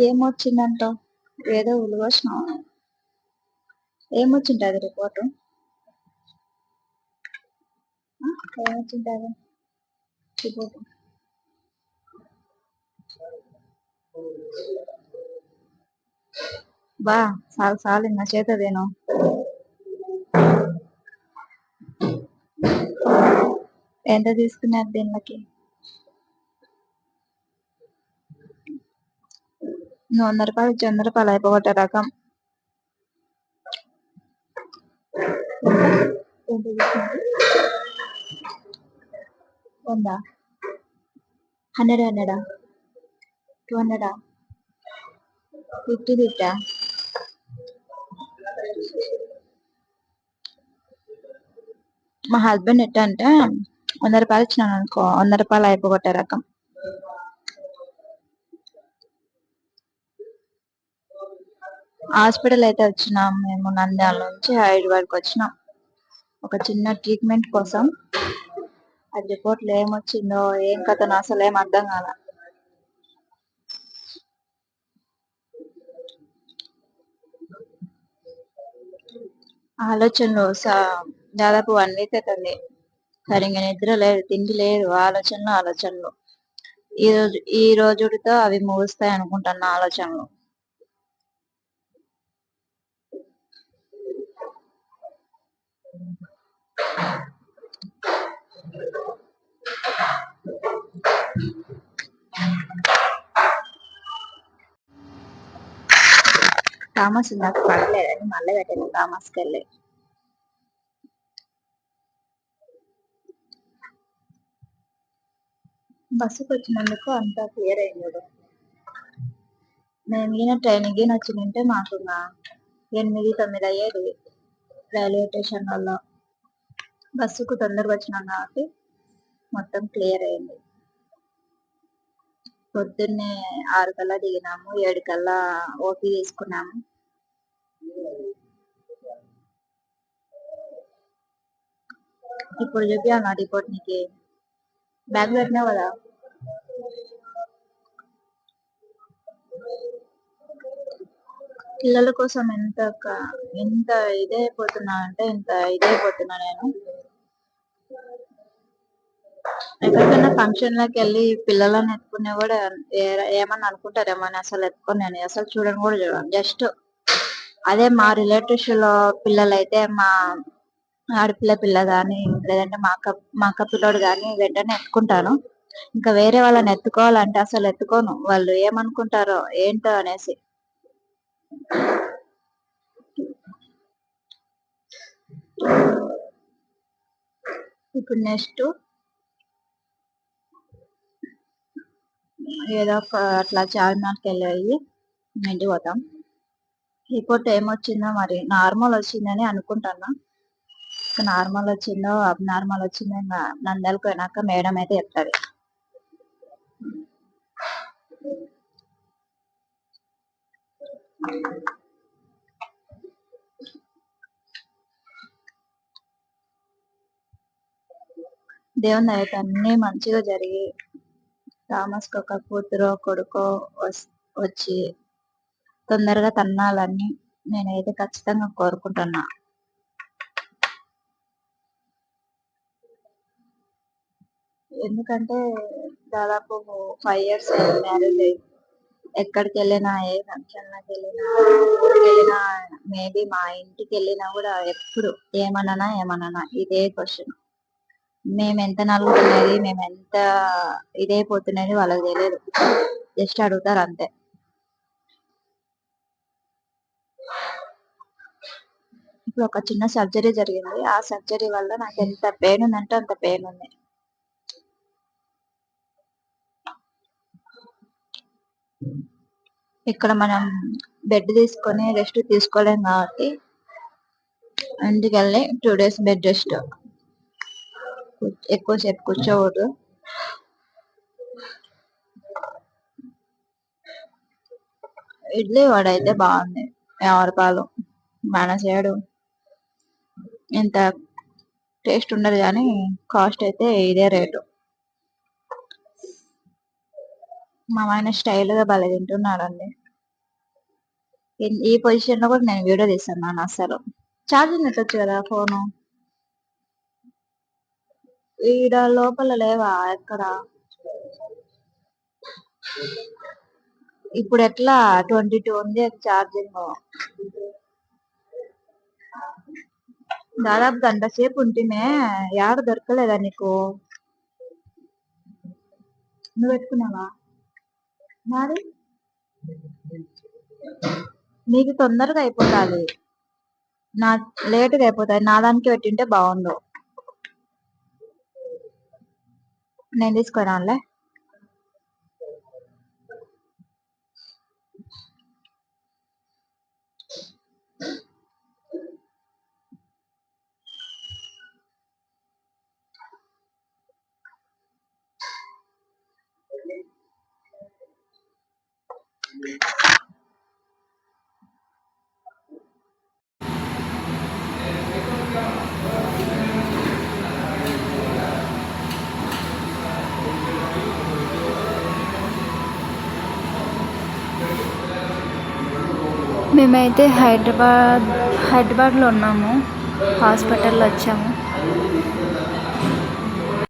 ఏమొచ్చిందంట? ఏదో ఉలువచ్చినావు. ఏమొచ్చింటది report? ఏమొచ్చింటది report? బా చాలు చాలు నా చేతదేను. ఎంత తీసుకున్నారు దీనికి? నువ్వు 100 రూపాయలు ఇచ్చి 100 రూపాయలు అయిపోగొట్టే రకం. ఎంత తీసుకున్నారు? 100, 100, 200, 50. మా హస్బెండ్ ఎట్ట అంటే 100 రూపాయలు ఇచ్చినాను అనుకో, 100 రూపాయలు అయిపోగొట్టే రకం. హాస్పిటల్ అయితే వచ్చినాం మేము, నంద్యాల నుంచి హైదరాబాద్కి వచ్చినాం ఒక చిన్న ట్రీట్మెంట్ కోసం. అది రిపోర్ట్లు ఏమొచ్చిందో ఏం కథనో అసలు ఏం అర్థం కాల. ఆలోచనలు దాదాపు 1 వీక్ అవుతుంది. సరిగ్గా నిద్ర లేదు, తిండి లేదు, ఆలోచనలు. ఈ రోజుతో అవి ముగుస్తాయి అనుకుంటున్న ఆలోచనలు. థామస్ నాకు పడలేదని మళ్ళీ పెట్టాను. థామస్కి వెళ్ళి బస్సుకు వచ్చినందుకు అంతా క్లియర్ అయింది. మేము ఈయన ట్రైన్కి వచ్చిందంటే మాకు 8-9 అయ్యేది రైల్వే స్టేషన్ వల్ల. బస్సుకు తొందరగా వచ్చినాం కాబట్టి మొత్తం క్లియర్ అయింది. పొద్దున్నే 6 కల్లా దిగినాము, 7 కల్లా ఓపీ తీసుకున్నాము. ఇప్పుడు చూపించాను రిపోర్ట్ నీకు. బ్యాగ్ పెట్టినావు కదా. పిల్లల కోసం ఎంత ఇదైపోతున్నా అంటే నేను. ఎక్కడికైనా ఫంక్షన్లకు వెళ్ళి పిల్లలను ఎత్తుకునే కూడా ఏమన్నా అనుకుంటారేమో అని అసలు ఎత్తుకొని నేను అసలు చూడను కూడా చూడను. జస్ట్ అదే మా రిలేటివ్స్ లో పిల్లలైతే మా ఆడపిల్ల కానీ లేదంటే మా అక్క పిల్లోడు కానీ వెంటనే ఎత్తుకుంటాను. ఇంకా వేరే వాళ్ళని ఎత్తుకోవాలంటే అసలు ఎత్తుకోను, వాళ్ళు ఏమనుకుంటారో ఏంటో అనేసి. ఇప్పుడు నెక్స్ట్ ఏదో ఒక అట్లా చార్మినార్కి వెళ్ళి ఇంటికి పోతాం. రిపోర్ట్ ఏమొచ్చిందో మరి నార్మల్ వచ్చిందని అనుకుంటున్నా. నార్మల్ వచ్చిందో అబ్నార్మల్ వచ్చిందో నంద్యాలకు పోయినాక మేడం అయితే చెప్తారు. దేవుని అయితే అన్ని మంచిగా జరిగి థామస్కి ఒక కూతురో కొడుకో వచ్చి తొందరగా తన్నాలని నేనైతే ఖచ్చితంగా కోరుకుంటున్నా. ఎందుకంటే దాదాపు 5 years మ్యారేజ్ అయ్యి ఎక్కడికి వెళ్ళినా, ఏ ఫంక్షన్లకు వెళ్ళినా, ఊరికి వెళ్ళినా, మేబీ మా ఇంటికి వెళ్ళినా కూడా ఎప్పుడు ఏమన్నానా ఇదే క్వశ్చన్. మేము ఎంత నలుగుతున్నది, మేము ఎంత ఇదైపోతున్నది వాళ్ళకి తెలియదు. జస్ట్ అడుగుతారు అంతే. ఇప్పుడు ఒక చిన్న సర్జరీ జరిగింది. ఆ సర్జరీ వల్ల నాకు ఎంత పెయిన్ ఉందంటే అంత పెయిన్ ఉంది. ఇక్కడ మనం బెడ్ తీసుకొని రెస్ట్ తీసుకోలేం కాబట్టి ఇంటికెళ్ళి 2 డేస్ బెడ్ రెస్ట్. ఎక్కువసేపు కూర్చోకూడదు. ఇడ్లీ వడ అయితే బాగుంది. 50 రూపాయలు. మన సైడు ఇంత టేస్ట్ ఉండదు కానీ కాస్ట్ అయితే ఇదే రేటు. మా ఆయన స్టైల్గా భలే తింటున్నాడండి. ఈ పొజిషన్ లో కూడా నేను వీడియో తీస్తున్నాను. అసలు ఛార్జింగ్ పెట్టొచ్చు కదా ఫోను. ఈడ లోపల లేవా ఎక్కడ? ఇప్పుడు ఎట్లా 22 ఉంది ఛార్జింగ్. దాదాపు గంట సేపు ఉంటేనే యాడ దొరకలేదా నీకు? నువ్వు పెట్టుకున్నావా? మరి నీకు తొందరగా అయిపోతాది. నా లేటుగా అయిపోతాయి. నా దానికి పెట్టింటే బాగుండు. నేను తీసుకురానులే. మేమైతే హైదరాబాద్లో ఉన్నాము. హాస్పిటల్లో వచ్చాము.